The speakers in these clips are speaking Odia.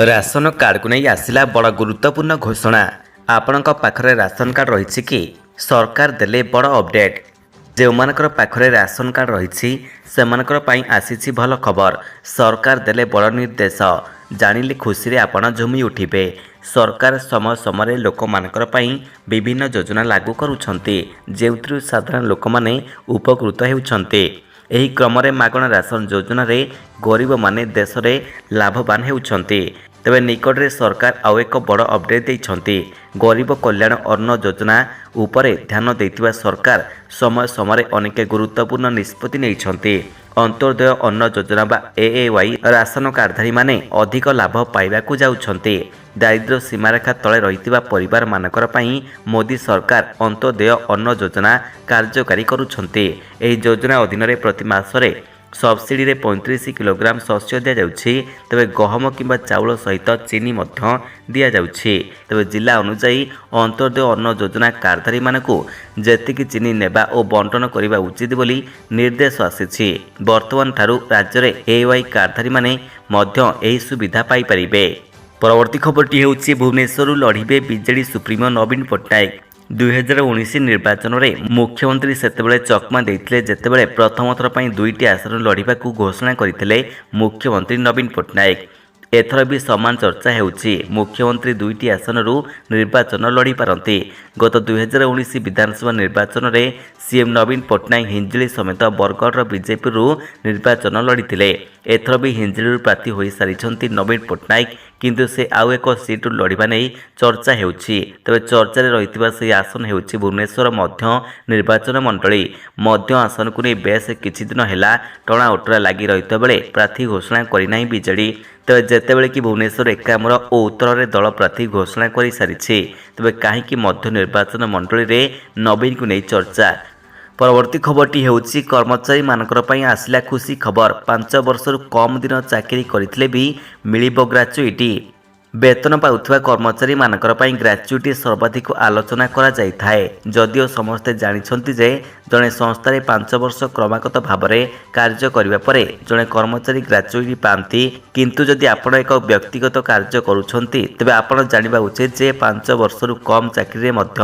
राशन कार्ड को नहीं आसिला बड़ गुरुत्वपूर्ण घोषणा। आपणक पाखरे राशन कार्ड रही कि सरकार देले बड़ अपडेट। जो मानकर पाखरे राशन कार्ड रही सेमानकर पई आसीछि भल खबर। सरकार देले बड़ निर्देश। जानिले खुशी रे आपण झुमी उठिबे। सरकार समय समय लोक मानकर पई विभिन्न योजना लागू करूछंती जेउथरु साधारण लोक माने उपकृत हेउछंती। ଏହି କ୍ରମରେ ମାଗଣା ରାସନ ଯୋଜନାରେ ଗରିବମାନେ ଦେଶରେ ଲାଭବାନ ହେଉଛନ୍ତି। ତେବେ ନିକଟରେ ସରକାର ଆଉ ଏକ ବଡ଼ ଅପଡେଟ୍ ଦେଇଛନ୍ତି। ଗରିବ କଲ୍ୟାଣ ଅନ୍ନ ଯୋଜନା ଉପରେ ଧ୍ୟାନ ଦେଇଥିବା ସରକାର ସମୟ ସମୟରେ ଅନେକ ଗୁରୁତ୍ୱପୂର୍ଣ୍ଣ ନିଷ୍ପତ୍ତି ନେଇଛନ୍ତି। ଅନ୍ତୋଦୟ ଅନ୍ନ ଯୋଜନା ବା AAY ରାସନ କାର୍ଡଧାରୀମାନେ ଅଧିକ ଲାଭ ପାଇବାକୁ ଯାଉଛନ୍ତି। ଦାରିଦ୍ର୍ୟ ସୀମାରେଖା ତଳେ ରହିଥିବା ପରିବାରମାନଙ୍କର ପାଇଁ ମୋଦି ସରକାର ଅନ୍ତୋଦୟ ଅନ୍ନ ଯୋଜନା କାର୍ଯ୍ୟକାରୀ କରୁଛନ୍ତି। ଏହି ଯୋଜନା ଅଧୀନରେ ପ୍ରତି ମାସରେ ସବସିଡିରେ 35 କିଲୋଗ୍ରାମ ଶସ୍ୟ ଦିଆଯାଉଛି। ତେବେ ଗହମ କିମ୍ବା ଚାଉଳ ସହିତ ଚିନି ମଧ୍ୟ ଦିଆଯାଉଛି। ତେବେ ଜିଲ୍ଲା ଅନୁଯାୟୀ ଅନ୍ତୋଦୟ ଅନ୍ନ ଯୋଜନା କାର୍ଡଧାରୀମାନଙ୍କୁ ଯେତିକି ଚିନି ନେବା ଓ ବଣ୍ଟନ କରିବା ଉଚିତ ବୋଲି ନିର୍ଦ୍ଦେଶ ଆସିଛି। ବର୍ତ୍ତମାନ ଠାରୁ ରାଜ୍ୟରେ AAY କାର୍ଡଧାରୀମାନେ ମଧ୍ୟ ଏହି ସୁବିଧା ପାଇପାରିବେ। ପରବର୍ତ୍ତୀ ଖବରଟି ହେଉଛି ଭୁବନେଶ୍ୱରରୁ ଲଢ଼ିବେ ବିଜେଡି ସୁପ୍ରିମୋ ନବୀନ ପଟ୍ଟନାୟକ। 2019 ନିର୍ବାଚନରେ ମୁଖ୍ୟମନ୍ତ୍ରୀ ସେତେବେଳେ ଚକମା ଦେଇଥିଲେ ଯେତେବେଳେ ପ୍ରଥମ ଥର ପାଇଁ 2ଟି ଆସନରୁ ଲଢ଼ିବାକୁ ଘୋଷଣା କରିଥିଲେ ମୁଖ୍ୟମନ୍ତ୍ରୀ ନବୀନ ପଟ୍ଟନାୟକ। ଏଥର ବି ସମାନ ଚର୍ଚ୍ଚା ହେଉଛି। ମୁଖ୍ୟମନ୍ତ୍ରୀ 2ଟି ଆସନରୁ ନିର୍ବାଚନ ଲଢ଼ିପାରନ୍ତି। ଗତ 2019 ବିଧାନସଭା ନିର୍ବାଚନରେ ସିଏମ୍ ନବୀନ ପଟ୍ଟନାୟକ ହିଞ୍ଜିଳି ସମେତ ବରଗଡ଼ର ବିଜେପିରୁ ନିର୍ବାଚନ ଲଢ଼ିଥିଲେ। ଏଥର ବି ହିଞ୍ଜିଳିରୁ ପ୍ରାର୍ଥୀ ହୋଇସାରିଛନ୍ତି ନବୀନ ପଟ୍ଟନାୟକ, କିନ୍ତୁ ସେ ଆଉ ଏକ ସିଟ୍ରୁ ଲଢ଼ିବା ନେଇ ଚର୍ଚ୍ଚା ହେଉଛି। ତେବେ ଚର୍ଚ୍ଚାରେ ରହିଥିବା ସେହି ଆସନ ହେଉଛି ଭୁବନେଶ୍ୱର ମଧ୍ୟ ନିର୍ବାଚନ ମଣ୍ଡଳୀ। ମଧ୍ୟ ଆସନକୁ ନେଇ ବେଶ କିଛି ଦିନ ହେଲା ଟଣାଓଟରା ଲାଗି ରହିଥିବା ବେଳେ ପ୍ରାର୍ଥୀ ଘୋଷଣା କରିନାହିଁ ବିଜେଡି। ତେବେ ଯେତେବେଳେ କି ଭୁବନେଶ୍ୱର ଏକାମ୍ର ଓ ଉତ୍ତରରେ ଦଳ ପ୍ରାର୍ଥୀ ଘୋଷଣା କରିସାରିଛି, ତେବେ କାହିଁକି ମଧ୍ୟ ନିର୍ବାଚନ ମଣ୍ଡଳୀରେ ନବୀନକୁ ନେଇ ଚର୍ଚ୍ଚା। ପରବର୍ତ୍ତୀ ଖବରଟି ହେଉଛି କର୍ମଚାରୀମାନଙ୍କର ପାଇଁ ଆସିଲା ଖୁସି ଖବର। 5 ବର୍ଷରୁ କମ୍ ଦିନ ଚାକିରି କରିଥିଲେ ବି ମିଳିବ ଗ୍ରାଚ୍ୟୁଇଟି। ବେତନ ପାଉଥିବା କର୍ମଚାରୀମାନଙ୍କର ପାଇଁ ଗ୍ରାଚ୍ୟୁଇଟି ସର୍ବାଧିକ ଆଲୋଚନା କରାଯାଇଥାଏ। ଯଦିଓ ସମସ୍ତେ ଜାଣିଛନ୍ତି ଯେ ଜଣେ ସଂସ୍ଥାରେ 5 ବର୍ଷ କ୍ରମାଗତ ଭାବରେ କାର୍ଯ୍ୟ କରିବା ପରେ ଜଣେ କର୍ମଚାରୀ ଗ୍ରାଚ୍ୟୁଇଟି ପାଆନ୍ତି, କିନ୍ତୁ ଯଦି ଆପଣ ଏକ ବ୍ୟକ୍ତିଗତ କାର୍ଯ୍ୟ କରୁଛନ୍ତି ତେବେ ଆପଣ ଜାଣିବା ଉଚିତ ଯେ 5 ବର୍ଷରୁ କମ୍ ଚାକିରିରେ ମଧ୍ୟ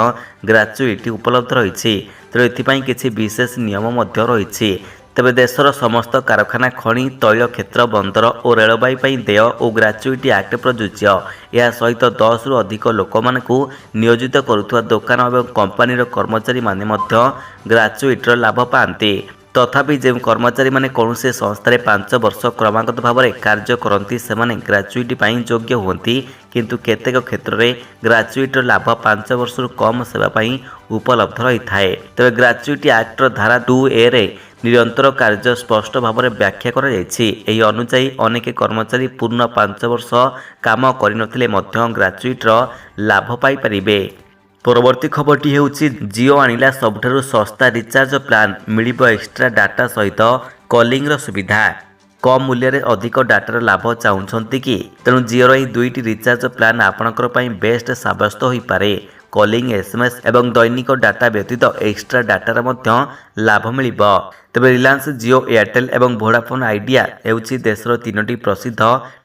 ଗ୍ରାଚ୍ୟୁଇଟି ଉପଲବ୍ଧ ରହିଛି। ତେଣୁ ଏଥିପାଇଁ କିଛି ବିଶେଷ ନିୟମ ମଧ୍ୟ ରହିଛି। ତେବେ ଦେଶର ସମସ୍ତ କାରଖାନା, ଖଣି, ତୈଳ କ୍ଷେତ୍ର, ବନ୍ଦର ଓ ରେଳବାଇ ପାଇଁ ଦେୟ ଓ ଗ୍ରାଚ୍ୟୁଇଟି ଆକ୍ଟ ପ୍ରଯୁଜ୍ୟ। ଏହା ସହିତ 10ରୁ ଅଧିକ ଲୋକମାନଙ୍କୁ ନିୟୋଜିତ କରୁଥିବା ଦୋକାନ ଏବଂ କମ୍ପାନୀର କର୍ମଚାରୀମାନେ ମଧ୍ୟ ଗ୍ରାଚ୍ୟୁଇଟିର ଲାଭ ପାଆନ୍ତି। ତଥାପି ଯେଉଁ କର୍ମଚାରୀମାନେ କୌଣସି ସଂସ୍ଥାରେ 5 ବର୍ଷ କ୍ରମାଗତ ଭାବରେ କାର୍ଯ୍ୟ କରନ୍ତି ସେମାନେ ଗ୍ରାଚ୍ୟୁଇଟି ପାଇଁ ଯୋଗ୍ୟ ହୁଅନ୍ତି, କିନ୍ତୁ କେତେକ କ୍ଷେତ୍ରରେ ଗ୍ରାଚ୍ୟୁଇଟିର ଲାଭ 5 ବର୍ଷରୁ କମ୍ ସେବା ପାଇଁ ଉପଲବ୍ଧ ରହିଥାଏ। ତେବେ ଗ୍ରାଚ୍ୟୁଇଟି ଆକ୍ଟର ଧାରା 2A ନିରନ୍ତର କାର୍ଯ୍ୟ ସ୍ପଷ୍ଟ ଭାବରେ ବ୍ୟାଖ୍ୟା କରାଯାଇଛି। ଏହି ଅନୁଯାୟୀ ଅନେକ କର୍ମଚାରୀ ପୂର୍ଣ୍ଣ 5 ବର୍ଷ କାମ କରିନଥିଲେ ମଧ୍ୟ ଗ୍ରାଚ୍ୟୁଇଟିର ଲାଭ ପାଇପାରିବେ। ପରବର୍ତ୍ତୀ ଖବରଟି ହେଉଛି ଜିଓ ଆଣିଲା ସବୁଠାରୁ ଶସ୍ତା ରିଚାର୍ଜ ପ୍ଲାନ୍। ମିଳିବ ଏକ୍ସଟ୍ରା ଡାଟା ସହିତ କଲିଂର ସୁବିଧା। କମ୍ ମୂଲ୍ୟରେ ଅଧିକ ଡାଟାର ଲାଭ ଚାହୁଁଛନ୍ତି କି? ତେଣୁ ଜିଓର ଏହି 2ଟି ରିଚାର୍ଜ ପ୍ଲାନ୍ ଆପଣଙ୍କର ପାଇଁ ବେଷ୍ଟ ସାବ୍ୟସ୍ତ ହୋଇପାରେ। କଲିଂ, SMS ଏବଂ ଦୈନିକ ଡାଟା ବ୍ୟତୀତ ଏକ୍ସଟ୍ରା ଡାଟାର ମଧ୍ୟ ଲାଭ ମିଳିବ। ତେବେ ରିଲାଏନ୍ସ ଜିଓ, ଏୟାରଟେଲ୍ ଏବଂ ଭୋଡାଫୋନ୍ ଆଇଡିଆ ହେଉଛି ଦେଶର 3ଟି ପ୍ରସିଦ୍ଧ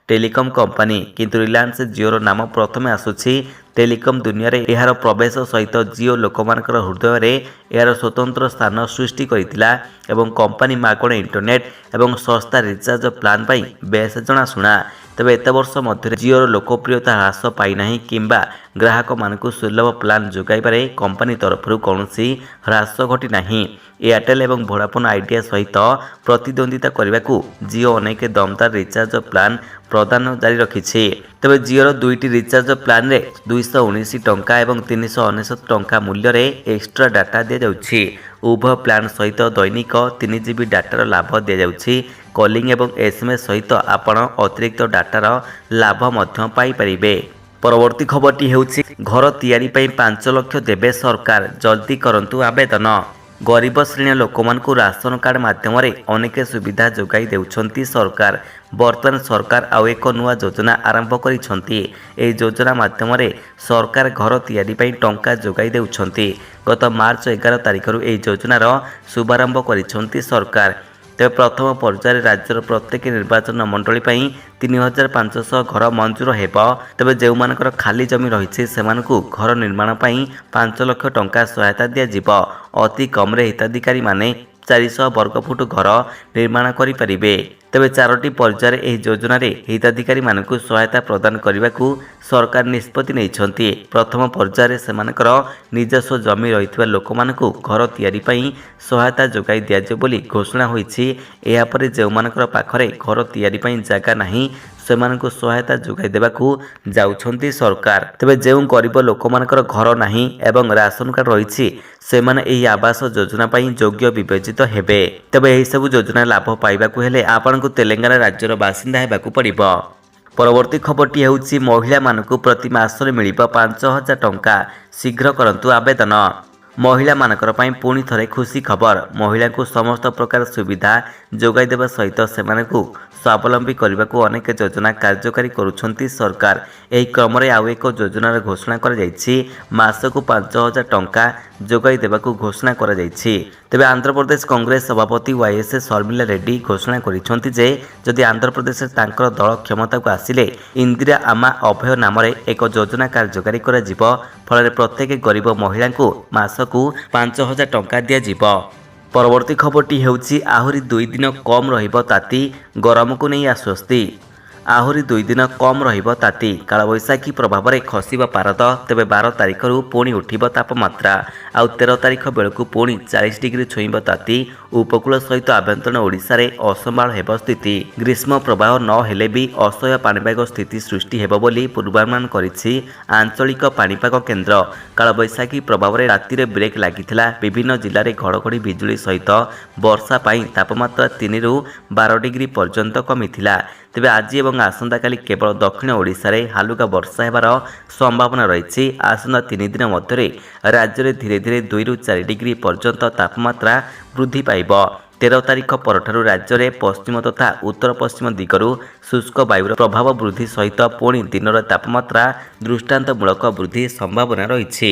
ଟେଲିକମ୍ କମ୍ପାନୀ, କିନ୍ତୁ ରିଲାଏନ୍ସ ଜିଓର ନାମ ପ୍ରଥମେ ଆସୁଛି। ଟେଲିକମ୍ ଦୁନିଆରେ ଏହାର ପ୍ରବେଶ ସହିତ ଜିଓ ଲୋକମାନଙ୍କର ହୃଦୟରେ ଏହାର ସ୍ୱତନ୍ତ୍ର ସ୍ଥାନ ସୃଷ୍ଟି କରିଥିଲା ଏବଂ କମ୍ପାନୀ ମାଗଣା ଇଣ୍ଟରନେଟ୍ ଏବଂ ଶସ୍ତା ରିଚାର୍ଜ ପ୍ଲାନ୍ ପାଇଁ ବେଶ ଜଣାଶୁଣା। ତେବେ ଏତେ ବର୍ଷ ମଧ୍ୟରେ ଜିଓର ଲୋକପ୍ରିୟତା ହ୍ରାସ ପାଇନାହିଁ କିମ୍ବା ଗ୍ରାହକମାନଙ୍କୁ ସୁଲଭ ପ୍ଲାନ୍ ଯୋଗାଇବାରେ କମ୍ପାନୀ ତରଫରୁ କୌଣସି ହ୍ରାସ ଘଟିନାହିଁ। ଏୟାରଟେଲ୍ ଏବଂ ଭୋଡାଫୋନ୍ ଆଇଡିଆ ସହିତ ପ୍ରତିଦ୍ୱନ୍ଦ୍ୱିତା କରିବାକୁ ଜିଓ ଅନେକ ଦମଦାର ରିଚାର୍ଜ ପ୍ଲାନ୍ ପ୍ରଦାନ ଜାରି ରଖିଛି। ତେବେ ଜିଓର 2ଟି ରିଚାର୍ଜ ପ୍ଲାନ୍ରେ 219 ଟଙ୍କା ଏବଂ 399 ଟଙ୍କା ମୂଲ୍ୟରେ ଏକ୍ସଟ୍ରା ଡାଟା ଦିଆଯାଉଛି। ଉଭୟ ପ୍ଲାନ୍ ସହିତ ଦୈନିକ 3 GB ଡାଟାର ଲାଭ ଦିଆଯାଉଛି। କଲିଂ ଏବଂ SMS ସହିତ ଆପଣ ଅତିରିକ୍ତ ଡାଟାର ଲାଭ ମଧ୍ୟ ପାଇପାରିବେ। ପରବର୍ତ୍ତୀ ଖବରଟି ହେଉଛି ଘର ତିଆରି ପାଇଁ 5 ଲକ୍ଷ ଦେବେ ସରକାର, ଜଲ୍ଦି କରନ୍ତୁ ଆବେଦନ। ଗରିବ ଶ୍ରେଣୀର ଲୋକମାନଙ୍କୁ ରାସନ କାର୍ଡ ମାଧ୍ୟମରେ ଅନେକ ସୁବିଧା ଯୋଗାଇ ଦେଉଛନ୍ତି ସରକାର। ବର୍ତ୍ତମାନ ସରକାର ଆଉ ଏକ ନୂଆ ଯୋଜନା ଆରମ୍ଭ କରିଛନ୍ତି। ଏହି ଯୋଜନା ମାଧ୍ୟମରେ ସରକାର ଘର ତିଆରି ପାଇଁ ଟଙ୍କା ଯୋଗାଇ ଦେଉଛନ୍ତି। ଗତ ମାର୍ଚ୍ଚ 11 ତାରିଖରୁ ଏହି ଯୋଜନାର ଶୁଭାରମ୍ଭ କରିଛନ୍ତି ସରକାର। ତେବେ ପ୍ରଥମ ପର୍ଯ୍ୟାୟରେ ରାଜ୍ୟର ପ୍ରତ୍ୟେକ ନିର୍ବାଚନ ମଣ୍ଡଳୀ ପାଇଁ 3500 ଘର ମଞ୍ଜୁର ହେବ। ତେବେ ଯେଉଁମାନଙ୍କର ଖାଲି ଜମି ରହିଛି ସେମାନଙ୍କୁ ଘର ନିର୍ମାଣ ପାଇଁ 5 ଲକ୍ଷ ଟଙ୍କା ସହାୟତା ଦିଆଯିବ। ଅତି କମ୍ରେ ହିତାଧିକାରୀମାନେ 400 ବର୍ଗଫୁଟ ଘର ନିର୍ମାଣ କରିପାରିବେ। ତେବେ 4ଟି ପର୍ଯ୍ୟାୟରେ ଏହି ଯୋଜନାରେ ହିତାଧିକାରୀମାନଙ୍କୁ ସହାୟତା ପ୍ରଦାନ କରିବାକୁ ସରକାର ନିଷ୍ପତ୍ତି ନେଇଛନ୍ତି। ପ୍ରଥମ ପର୍ଯ୍ୟାୟରେ ସେମାନଙ୍କର ନିଜସ୍ୱ ଜମି ରହିଥିବା ଲୋକମାନଙ୍କୁ ଘର ତିଆରି ପାଇଁ ସହାୟତା ଯୋଗାଇ ଦିଆଯିବ ବୋଲି ଘୋଷଣା ହୋଇଛି। ଏହାପରେ ଯେଉଁମାନଙ୍କର ପାଖରେ ଘର ତିଆରି ପାଇଁ ଜାଗା ନାହିଁ ସେମାନଙ୍କୁ ସହାୟତା ଯୋଗାଇ ଦେବାକୁ ଯାଉଛନ୍ତି ସରକାର। ତେବେ ଯେଉଁ ଗରିବ ଲୋକମାନଙ୍କର ଘର ନାହିଁ ଏବଂ ରାସନ କାର୍ଡ ରହିଛି ସେମାନେ ଏହି ଆବାସ ଯୋଜନା ପାଇଁ ଯୋଗ୍ୟ ବିବେଚିତ ହେବେ। ତେବେ ଏହିସବୁ ଯୋଜନାର ଲାଭ ପାଇବାକୁ ହେଲେ ଆପଣଙ୍କୁ ତେଲେଙ୍ଗାନା ରାଜ୍ୟର ବାସିନ୍ଦା ହେବାକୁ ପଡ଼ିବ। ପରବର୍ତ୍ତୀ ଖବରଟି ହେଉଛି ମହିଳାମାନଙ୍କୁ ପ୍ରତି ମାସରେ ମିଳିବ 5000 ଟଙ୍କା। ଶୀଘ୍ର କରନ୍ତୁ ଆବେଦନ। ମହିଳାମାନଙ୍କର ପାଇଁ ପୁଣି ଥରେ ଖୁସି ଖବର। ମହିଳାଙ୍କୁ ସମସ୍ତ ପ୍ରକାର ସୁବିଧା ଯୋଗାଇ ଦେବା ସହିତ ସେମାନଙ୍କୁ ସ୍ୱାବଲମ୍ବୀ କରିବାକୁ ଅନେକ ଯୋଜନା କାର୍ଯ୍ୟକାରୀ କରୁଛନ୍ତି ସରକାର। ଏହି କ୍ରମରେ ଆଉ ଏକ ଯୋଜନାର ଘୋଷଣା କରାଯାଇଛି। ମାସକୁ 5000 ଟଙ୍କା ଯୋଗାଇ ଦେବାକୁ ଘୋଷଣା କରାଯାଇଛି। ତେବେ ଆନ୍ଧ୍ରପ୍ରଦେଶ କଂଗ୍ରେସ ସଭାପତି YS ଶର୍ମିଲା ରେଡ୍ଡି ଘୋଷଣା କରିଛନ୍ତି ଯେ ଯଦି ଆନ୍ଧ୍ରପ୍ରଦେଶରେ ତାଙ୍କର ଦଳ କ୍ଷମତାକୁ ଆସିଲେ ଇନ୍ଦିରା ଆମା ଅଭୟ ନାମରେ ଏକ ଯୋଜନା କାର୍ଯ୍ୟକାରୀ କରାଯିବ। ଫଳରେ ପ୍ରତ୍ୟେକ ଗରିବ ମହିଳାଙ୍କୁ ମାସକୁ 5000 ଟଙ୍କା ଦିଆଯିବ। ପରବର୍ତ୍ତୀ ଖବରଟି ହେଉଛି ଆହୁରି 2 ଦିନ କମ୍ ରହିବ ତାତି, ଗରମକୁ ନେଇ ଆଶ୍ୱସ୍ତି। ଆହୁରି 2 ଦିନ କମ୍ ରହିବ ତାତି। କାଳବୈଶାଖୀ ପ୍ରଭାବରେ ଖସିବ ପାରଦ। ତେବେ 12 ତାରିଖରୁ ପୁଣି ଉଠିବ ତାପମାତ୍ରା। ଆଉ 13 ତାରିଖ ବେଳକୁ ପୁଣି 40 ଡିଗ୍ରୀ ଛୁଇଁବ ତାତି। ଉପକୂଳ ସହିତ ଆଭ୍ୟନ୍ତରୀଣ ଓଡ଼ିଶାରେ ଅସମ୍ଭାଳ ହେବ ସ୍ଥିତି। ଗ୍ରୀଷ୍ମ ପ୍ରବାହ ନ ହେଲେ ବି ଅସହ୍ୟ ପାଣିପାଗ ସ୍ଥିତି ସୃଷ୍ଟି ହେବ ବୋଲି ପୂର୍ବାନୁମାନ କରିଛି ଆଞ୍ଚଳିକ ପାଣିପାଗ କେନ୍ଦ୍ର। କାଳବୈଶାଖୀ ପ୍ରଭାବରେ ରାତିରେ ବ୍ରେକ୍ ଲାଗିଥିଲା। ବିଭିନ୍ନ ଜିଲ୍ଲାରେ ଘଡ଼ଘଡ଼ି ବିଜୁଳି ସହିତ ବର୍ଷା ପାଇଁ ତାପମାତ୍ରା 3ରୁ 12 ଡିଗ୍ରୀ ପର୍ଯ୍ୟନ୍ତ କମିଥିଲା। ତେବେ ଆଜି ଏବଂ ଆସନ୍ତାକାଲି କେବଳ ଦକ୍ଷିଣ ଓଡ଼ିଶାରେ ହାଲୁକା ବର୍ଷା ହେବାର ସମ୍ଭାବନା ରହିଛି। ଆସନ୍ତା 3 ଦିନ ମଧ୍ୟରେ ରାଜ୍ୟରେ ଧୀରେ ଧୀରେ 2ରୁ 4 ଡିଗ୍ରୀ ପର୍ଯ୍ୟନ୍ତ ତାପମାତ୍ରା ବୃଦ୍ଧି ପାଇବ। 13 ତାରିଖ ପରଠାରୁ ରାଜ୍ୟରେ ପଶ୍ଚିମ ତଥା ଉତ୍ତର ପଶ୍ଚିମ ଦିଗରୁ ଶୁଷ୍କ ବାୟୁର ପ୍ରଭାବ ବୃଦ୍ଧି ସହିତ ପୁଣି ଦିନର ତାପମାତ୍ରା ଦୃଷ୍ଟାନ୍ତମୂଳକ ବୃଦ୍ଧି ସମ୍ଭାବନା ରହିଛି।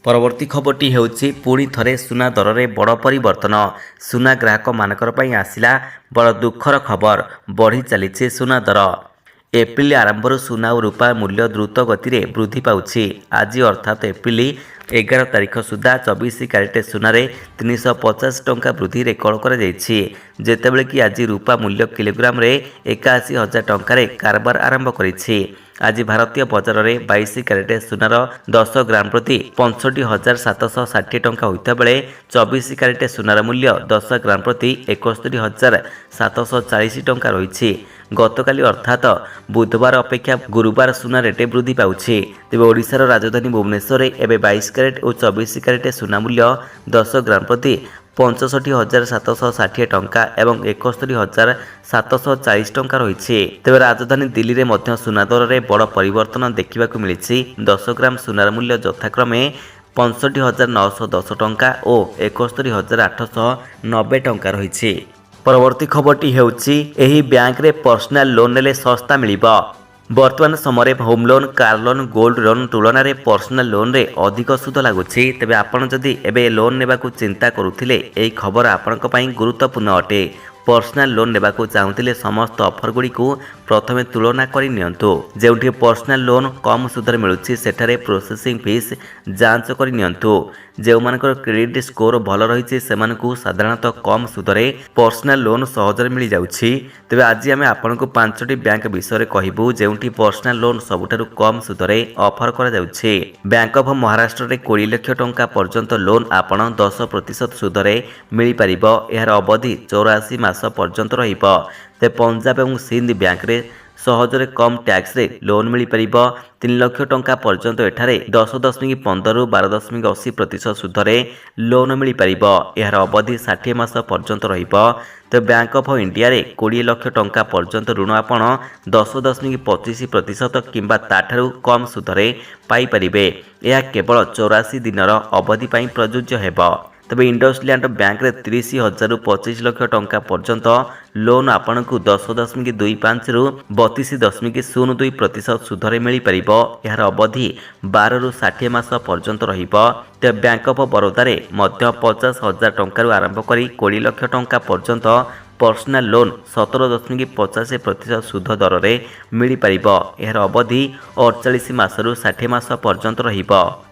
ପରବର୍ତ୍ତୀ ଖବରଟି ହେଉଛି ପୁଣି ଥରେ ସୁନା ଦରରେ ବଡ଼ ପରିବର୍ତ୍ତନ। ସୁନା ଗ୍ରାହକମାନଙ୍କର ପାଇଁ ଆସିଲା ବଡ଼ ଦୁଃଖର ଖବର। ବଢ଼ି ଚାଲିଛି ସୁନା ଦର। ଏପ୍ରିଲ ଆରମ୍ଭରୁ ସୁନା ଓ ରୂପା ମୂଲ୍ୟ ଦ୍ରୁତ ଗତିରେ ବୃଦ୍ଧି ପାଉଛି। ଆଜି ଅର୍ଥାତ୍ ଏପ୍ରିଲ 11 ତାରିଖ ସୁଦ୍ଧା 24 କ୍ୟାରେଟ ସୁନାରେ 350 ଟଙ୍କା ବୃଦ୍ଧି ରେକର୍ଡ କରାଯାଇଛି। ଯେତେବେଳେ କି ଆଜି ରୂପା ମୂଲ୍ୟ କିଲୋଗ୍ରାମରେ 81,000 ଟଙ୍କାରେ କାରବାର ଆରମ୍ଭ କରିଛି। ଆଜି ଭାରତୀୟ ବଜାରରେ 22 କ୍ୟାରେଟ ସୁନାର 10 ଗ୍ରାମ ପ୍ରତି 65,760 ଟଙ୍କା ହୋଇଥିବା ବେଳେ 24 କ୍ୟାରେଟ ସୁନାର ମୂଲ୍ୟ 10 ଗ୍ରାମ ପ୍ରତି 71,740 ଟଙ୍କା ରହିଛି। ଗତକାଲି ଅର୍ଥାତ୍ ବୁଧବାର ଅପେକ୍ଷା ଗୁରୁବାର ସୁନା ରେଟ୍ ବୃଦ୍ଧି ପାଉଛି। ତେବେ ଓଡ଼ିଶାର ରାଜଧାନୀ ଭୁବନେଶ୍ୱରରେ ଏବେ 22 କ୍ୟାରେଟ ଓ 24 କ୍ୟାରେଟ ସୁନା ମୂଲ୍ୟ 10 ଗ୍ରାମ ପ୍ରତି 65,760 ଟଙ୍କା ଏବଂ 71,740 ଟଙ୍କା ରହିଛି। ତେବେ ରାଜଧାନୀ ଦିଲ୍ଲୀରେ ମଧ୍ୟ ସୁନା ଦରରେ ବଡ଼ ପରିବର୍ତ୍ତନ ଦେଖିବାକୁ ମିଳିଛି। 10 ଗ୍ରାମ ସୁନାର ମୂଲ୍ୟ ଯଥାକ୍ରମେ 65,910 ଟଙ୍କା ଓ 71,890 ଟଙ୍କା ରହିଛି। ପରବର୍ତ୍ତୀ ଖବରଟି ହେଉଛି ଏହି ବ୍ୟାଙ୍କରେ ପର୍ସନାଲ ଲୋନ୍ ନେଲେ ଶସ୍ତା ମିଳିବ। ବର୍ତ୍ତମାନ ସମୟରେ home loan, car loan, gold loan ତୁଳନାରେ ପର୍ସନାଲ ଲୋନ୍ରେ ଅଧିକ ସୁଧ ଲାଗୁଛି। ତେବେ ଆପଣ ଯଦି ଏବେ ଲୋନ୍ ନେବାକୁ ଚିନ୍ତା କରୁଥିଲେ ଏହି ଖବର ଆପଣଙ୍କ ପାଇଁ ଗୁରୁତ୍ୱପୂର୍ଣ୍ଣ ଅଟେ। ପର୍ସନାଲ ଲୋନ୍ ନେବାକୁ ଚାହୁଁଥିଲେ ସମସ୍ତ ଅଫରଗୁଡ଼ିକୁ ପ୍ରଥମେ ତୁଳନା କରି ନିଅନ୍ତୁ। ଯେଉଁଠି ପର୍ସନାଲ ଲୋନ୍ କମ୍ ସୁଧରେ ମିଳୁଛି ସେଠାରେ ପ୍ରୋସେସିଂ ଫିସ୍ ଯାଞ୍ଚ କରି ନିଅନ୍ତୁ। ଯେଉଁମାନଙ୍କର କ୍ରେଡିଟ୍ ସ୍କୋର ଭଲ ରହିଛି ସେମାନଙ୍କୁ ସାଧାରଣତଃ କମ୍ ସୁଧରେ ପର୍ସନାଲ ଲୋନ୍ ସହଜରେ ମିଳିଯାଉଛି। ତେବେ ଆଜି ଆମେ ଆପଣଙ୍କୁ 5ଟି ବ୍ୟାଙ୍କ ବିଷୟରେ କହିବୁ ଯେଉଁଠି ପର୍ସନାଲ ଲୋନ୍ ସବୁଠାରୁ କମ୍ ସୁଧରେ ଅଫର କରାଯାଉଛି। ବ୍ୟାଙ୍କ ଅଫ୍ ମହାରାଷ୍ଟ୍ରରେ 20 ଲକ୍ଷ ଟଙ୍କା ପର୍ଯ୍ୟନ୍ତ ଲୋନ୍ ଆପଣ 10% ସୁଧରେ ମିଳିପାରିବ। ଏହାର ଅବଧି 84 ମାସ ପର୍ଯ୍ୟନ୍ତ ରହିବ। ତେବେ ପଞ୍ଜାବ ଏବଂ ସିନ୍ଧ ବ୍ୟାଙ୍କରେ ସହଜରେ କମ୍ ଟ୍ୟାକ୍ସରେ ଲୋନ୍ ମିଳିପାରିବ। 3 ଲକ୍ଷ ଟଙ୍କା ପର୍ଯ୍ୟନ୍ତ ଏଠାରେ 10.15ରୁ 12.80% ସୁଧରେ ଲୋନ୍ ମିଳିପାରିବ। ଏହାର ଅବଧି 60 ମାସ ପର୍ଯ୍ୟନ୍ତ ରହିବ। ତେବେ ବ୍ୟାଙ୍କ ଅଫ୍ ଇଣ୍ଡିଆରେ 20 ଲକ୍ଷ ଟଙ୍କା ପର୍ଯ୍ୟନ୍ତ ଋଣ ଆପଣ 10.25% କିମ୍ବା ତାଠାରୁ କମ୍ ସୁଧରେ ପାଇପାରିବେ। ଏହା କେବଳ 84 ଦିନର ଅବଧି ପାଇଁ ପ୍ରଯୁଜ୍ୟ ହେବ। ତେବେ ଇଣ୍ଡସ୍ଲ୍ୟାଣ୍ଡ ବ୍ୟାଙ୍କରେ 30,000ରୁ 25 ଲକ୍ଷ ଟଙ୍କା ପର୍ଯ୍ୟନ୍ତ ଲୋନ୍ ଆପଣଙ୍କୁ 10.25ରୁ 32.02% ସୁଧରେ ମିଳିପାରିବ। ଏହାର ଅବଧି 12ରୁ 60 ମାସ ପର୍ଯ୍ୟନ୍ତ ରହିବ। ତେବେ ବ୍ୟାଙ୍କ ଅଫ୍ ବରୋଦାରେ ମଧ୍ୟ 50,000 ଟଙ୍କାରୁ ଆରମ୍ଭ କରି 20 ଲକ୍ଷ ଟଙ୍କା ପର୍ଯ୍ୟନ୍ତ पर्सनाल लोन 17.50% सुध दर में मिल पार। यार अवधि 48 मासरू 60 मास पर्यंत रहिबो।